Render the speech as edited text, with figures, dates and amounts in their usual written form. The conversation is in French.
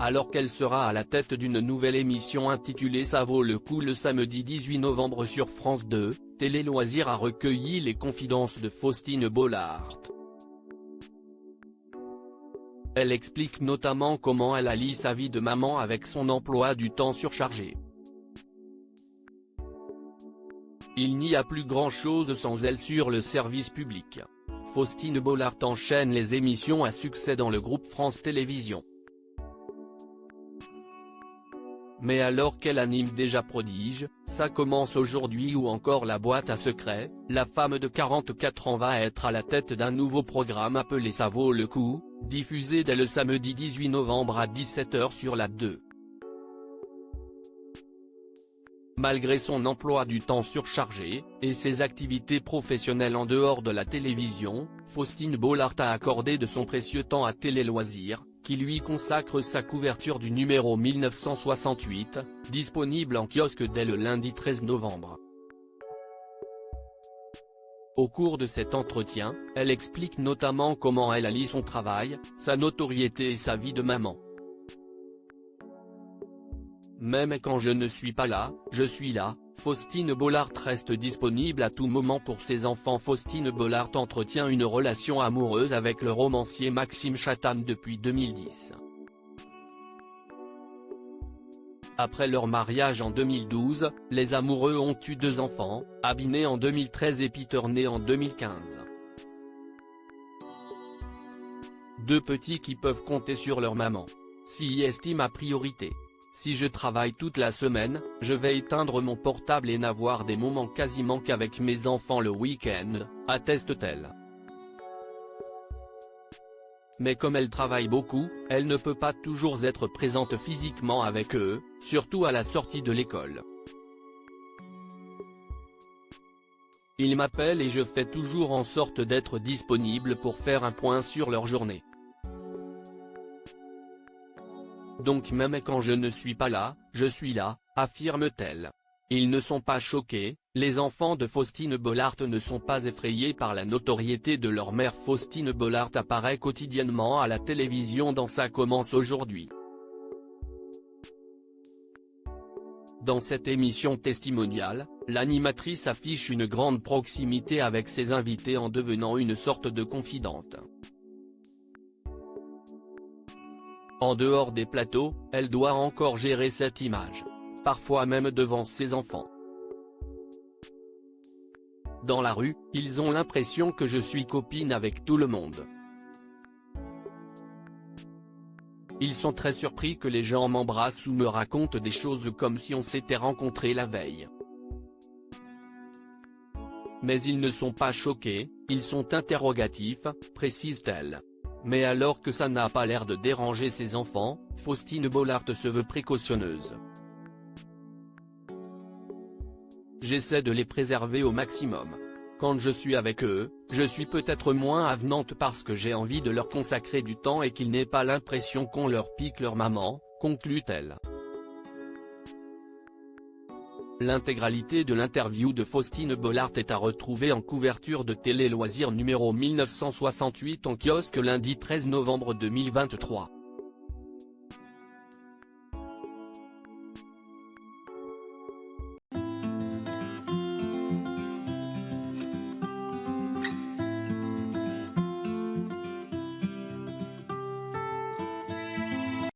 alors qu'elle sera à la tête d'une nouvelle émission intitulée Ça vaut le coup le samedi 18 novembre sur France 2, Télé Loisirs a recueilli les confidences de Faustine Bollaert. Elle explique notamment comment elle allie sa vie de maman avec son emploi du temps surchargé. Il n'y a plus grand-chose sans elle sur le service public. Faustine Bollaert enchaîne les émissions à succès dans le groupe France Télévisions. Mais alors qu'elle anime déjà Prodige, Ça commence aujourd'hui ou encore La boîte à secrets, la femme de 44 ans va être à la tête d'un nouveau programme appelé Ça vaut le coup, diffusé dès le samedi 18 novembre à 17h sur la 2. Malgré son emploi du temps surchargé, et ses activités professionnelles en dehors de la télévision, Faustine Bollaert a accordé de son précieux temps à Télé Loisirs, qui lui consacre sa couverture du numéro 1968, disponible en kiosque dès le lundi 13 novembre. Au cours de cet entretien, elle explique notamment comment elle allie son travail, sa notoriété et sa vie de maman. Même quand je ne suis pas là, je suis là. Faustine Bollaert reste disponible à tout moment pour ses enfants. Faustine Bollaert entretient une relation amoureuse avec le romancier Maxime Chatham depuis 2010. Après leur mariage en 2012, les amoureux ont eu 2 enfants, Abby né en 2013 et Peter né en 2015. 2 petits qui peuvent compter sur leur maman. S'y estime à priorité. Si je travaille toute la semaine, je vais éteindre mon portable et n'avoir des moments quasiment qu'avec mes enfants le week-end, atteste-t-elle. Mais comme elle travaille beaucoup, elle ne peut pas toujours être présente physiquement avec eux, surtout à la sortie de l'école. Ils m'appellent et je fais toujours en sorte d'être disponible pour faire un point sur leur journée. Donc même quand je ne suis pas là, je suis là, affirme-t-elle. Ils ne sont pas choqués, les enfants de Faustine Bollaert ne sont pas effrayés par la notoriété de leur mère. Faustine Bollaert apparaît quotidiennement à la télévision dans Ça commence aujourd'hui. Dans cette émission testimoniale, l'animatrice affiche une grande proximité avec ses invités en devenant une sorte de confidente. En dehors des plateaux, elle doit encore gérer cette image. Parfois même devant ses enfants. Dans la rue, ils ont l'impression que je suis copine avec tout le monde. Ils sont très surpris que les gens m'embrassent ou me racontent des choses comme si on s'était rencontrés la veille. Mais ils ne sont pas choqués, ils sont interrogatifs, précise-t-elle. Mais alors que ça n'a pas l'air de déranger ses enfants, Faustine Bollaert se veut précautionneuse. J'essaie de les préserver au maximum. Quand je suis avec eux, je suis peut-être moins avenante parce que j'ai envie de leur consacrer du temps et qu'ils n'aient pas l'impression qu'on leur pique leur maman, conclut-elle. L'intégralité de l'interview de Faustine Bollaert est à retrouver en couverture de Télé Loisirs numéro 1968 en kiosque lundi 13 novembre 2023.